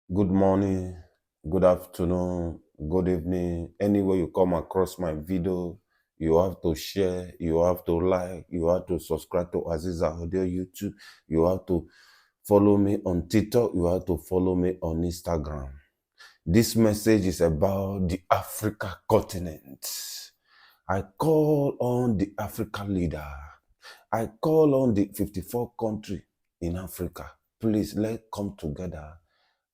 Good morning, good afternoon, good evening. Anywhere you come across my video, you have to share, you have to like, you have to subscribe to Aziza Audio YouTube, you have to follow me on TikTok, you have to follow me on Instagram. This message is about the Africa continent. I call on the African leader. I call on the 54 country in Africa. Please, let's come together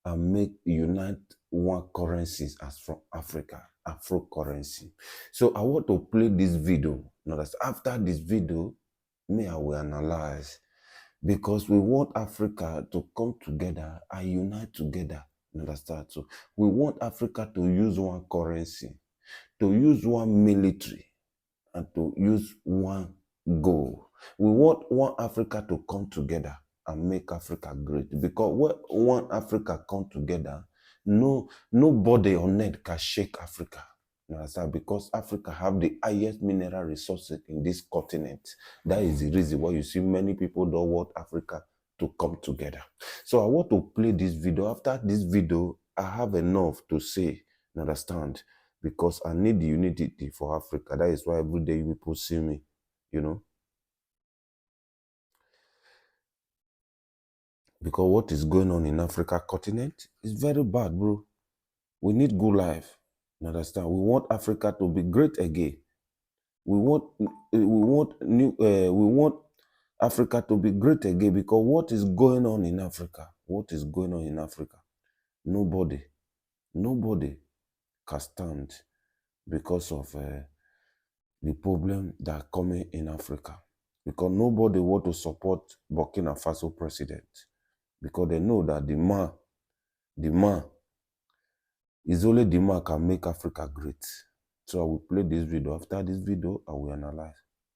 and make unite one currencies as from Africa, Afro currency. So I want to play this video. Notice after this video, I will analyze because we want Africa to come together and unite together. Understand? So we want Africa to use one currency, to use one military, and to use one goal. We want one Africa to come together and make Africa great. Because when one Africa come together, nobody on earth can shake Africa. You understand? Because Africa have the highest mineral resources in this continent. That is the reason why you see many people don't want Africa to come together. So I want to play this video. After this video, I have enough to say. You understand? Because I need the unity for Africa. That is why every day you people see me, you know. Because what is going on in Africa continent is very bad, bro. We need good life. You understand? We want Africa to be great again. We want Africa to be great again because what is going on in Africa? What is going on in Africa? Nobody can stand because of the problem that are coming in Africa. Because nobody want to support Burkina Faso president. Because they know that the man, is only the man can make Africa great. So I will play this video. After this video, I will analyze.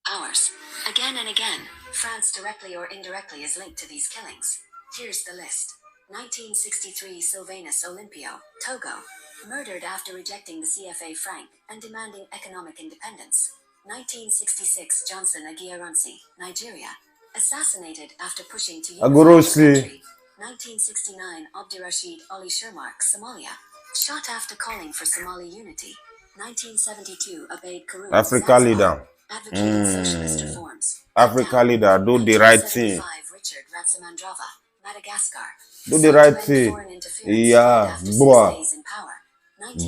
Hours. Again and again, France directly or indirectly is linked to these killings. Here's the list. 1963 Sylvanus Olympio, Togo, murdered after rejecting the CFA franc and demanding economic independence. 1966 Johnson Aguiaransi, Nigeria, assassinated after pushing to unify the country. 1969 Abdirashid Ali Shermark, Somalia, shot after calling for Somali unity. 1972 Abeid Karim, Africa leader. advocated socialist reforms. Africa leader, do the right thing. Richard Ratsamandrava, Madagascar. Do the right thing. Yeah, boy.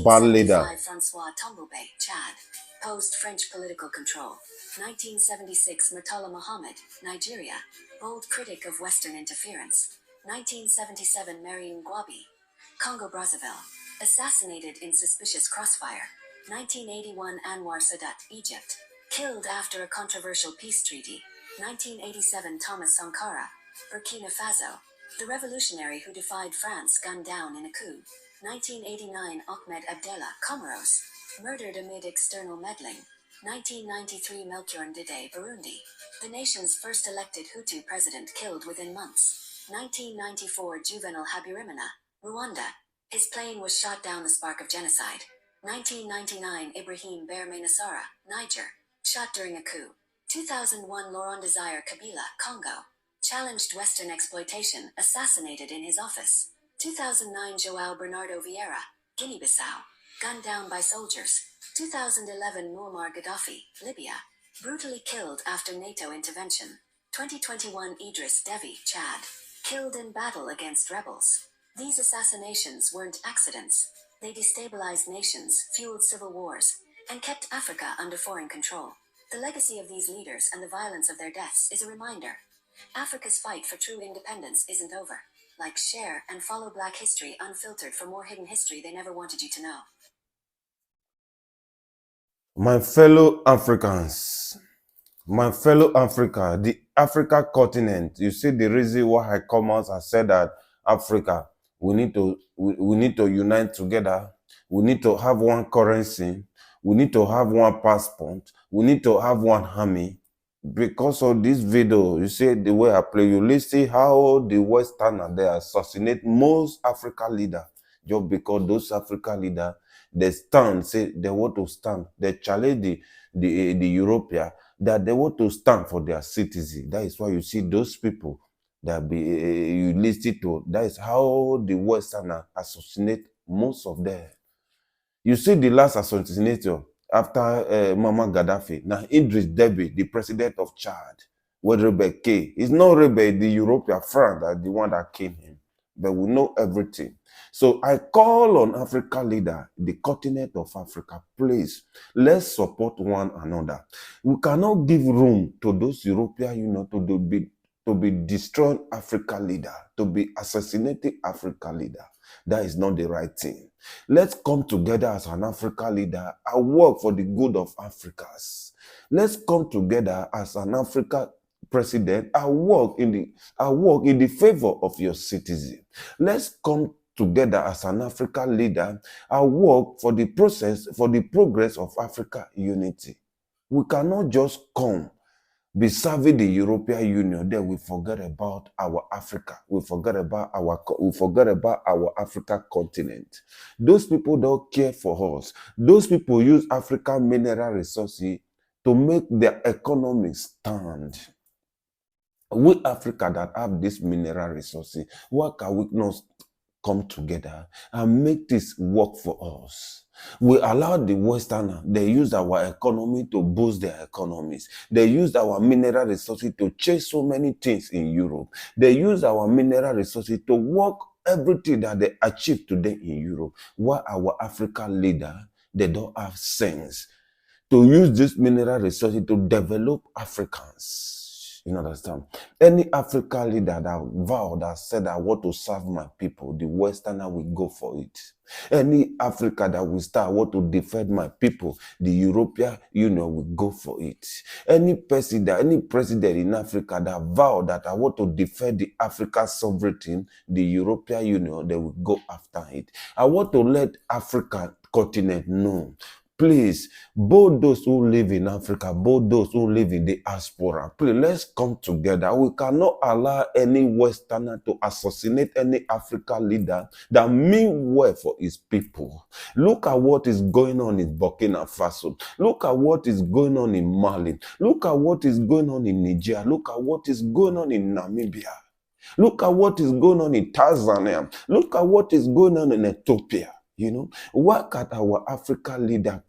Bad leader. Francois Tomboube, Chad, posed French political control. 1976 Murtala Mohammed, Nigeria, bold critic of Western interference. 1977 Mariam Gwabi, Congo-Brazzaville, assassinated in suspicious crossfire. 1981 Anwar Sadat, Egypt, killed after a controversial peace treaty. 1987 Thomas Sankara, Burkina Faso, the revolutionary who defied France, gunned down in a coup. 1989 Ahmed Abdallah, Comoros, murdered amid external meddling. 1993 Melchior Ndadaye, Burundi, the nation's first elected Hutu president killed within months. 1994 Juvenal Habyarimana, Rwanda, his plane was shot down, the spark of genocide. 1999 Ibrahim Berme Nassara, Niger, shot during a coup. 2001 Laurent Desire Kabila, Congo, challenged Western exploitation, assassinated in his office. 2009 João Bernardo Vieira, Guinea-Bissau, gunned down by soldiers. 2011 Muammar Gaddafi, Libya, brutally killed after NATO intervention. 2021 Idris Deby, Chad, killed in battle against rebels. These assassinations weren't accidents. They destabilized nations, fueled civil wars, and kept Africa under foreign control. The legacy of these leaders and the violence of their deaths is a reminder. Africa's fight for true independence isn't over. Like, share, and follow Black History Unfiltered for more hidden history they never wanted you to know. My fellow Africans, the Africa continent, you see the reason why I come out and said that Africa, we need to unite together. We need to have one currency. We need to have one passport. We need to have one army. Because of this video, you see the way I play, you listen how the Westerners, they assassinate most African leaders. Just because those African leaders, they stand, say they want to stand. They challenge the European, that they want to stand for their citizens. That is why you see those people, that be you listen to. That is how the Westerners assassinate most of them. You see the last assassinator after Muammar Gaddafi. Now Idris Deby, the president of Chad, with Rebel K. It's not Rebel, the European friend, that the one that killed him. But we know everything. So I call on Africa leader, the continent of Africa, please, let's support one another. We cannot give room to those European Union to be destroying Africa leader, to be assassinating Africa leader. That is not the right thing. Let's come together as an Africa leader and work for the good of Africans. Let's come together as an Africa president and work in the favor of your citizen. Let's come together as an Africa leader and work for the progress of Africa unity. We cannot just come be serving the European Union, then we forget about our Africa. We forget about our Africa continent. Those people don't care for us. Those people use African mineral resources to make their economy stand. We Africa that have this mineral resources, why can we not come together and make this work for us? We allow the Westerners, they use our economy to boost their economies. They use our mineral resources to chase so many things in Europe. They use our mineral resources to work everything that they achieve today in Europe. While our African leader, they don't have sense to use this mineral resources to develop Africans. You understand? Any African leader that vowed, that said, I want to serve my people, the Westerner will go for it. Any Africa that will start, I want to defend my people, the European Union will go for it. Any president in Africa that vowed that I want to defend the African sovereignty, the European Union, they will go after it. I want to let Africa continent know. Please, both those who live in Africa, both those who live in the diaspora, please, let's come together. We cannot allow any Westerner to assassinate any African leader that mean well for his people. Look at what is going on in Burkina Faso. Look at what is going on in Mali. Look at what is going on in Niger. Look at what is going on in Namibia. Look at what is going on in Tanzania. Look at what is going on in Ethiopia. You know, why can our African leader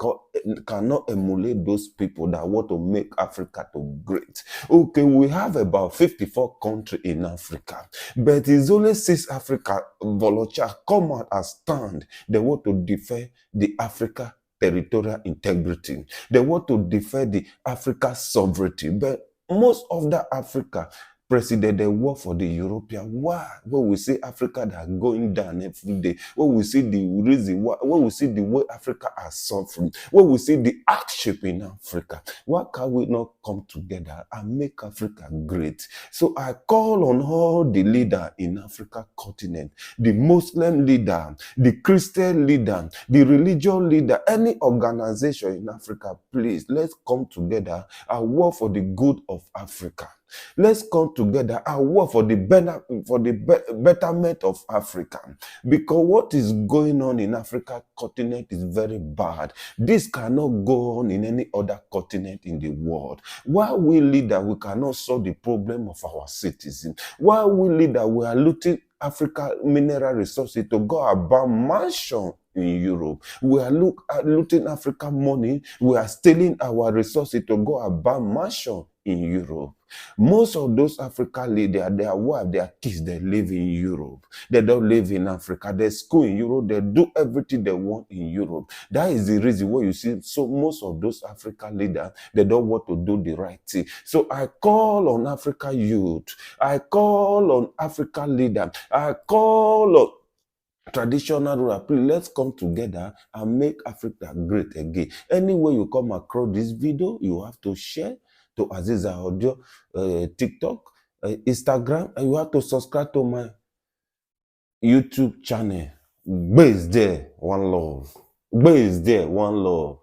cannot emulate those people that want to make Africa to great? Okay, we have about 54 countries in Africa, but it's only 6 Africa volunteers come out and stand. They want to defend the Africa territorial integrity. They want to defend the Africa sovereignty, but most of the Africa president, they work for the European. Why? When we see Africa that are going down every day, when we see the reason why, when we see the way Africa are suffering, when we see the hardship in Africa, why can we not come together and make Africa great? So I call on all the leaders in Africa continent, the Muslim leader, the Christian leader, the religious leader, any organization in Africa, please, let's come together and work for the good of Africa. Let's come together and work for the betterment of Africa. Because what is going on in Africa continent is very bad. This cannot go on in any other continent in the world. While we leaders, we cannot solve the problem of our citizens. While we leaders, we are looting Africa mineral resources to go about mansion in Europe. We are looting African money. We are stealing our resources to go about mansion in Europe. Most of those African leaders, their wives, their kids, they live in Europe. They don't live in Africa. They school in Europe. They do everything they want in Europe. That is the reason why you see so most of those African leaders, they don't want to do the right thing. So I call on African youth. I call on African leaders. I call on traditional ruler. Please, let's come together and make Africa great again. Anywhere you come across this video, you have to share to Aziza Audio, TikTok, Instagram, and you have to subscribe to my YouTube channel. Base there, one love. Base there, one love.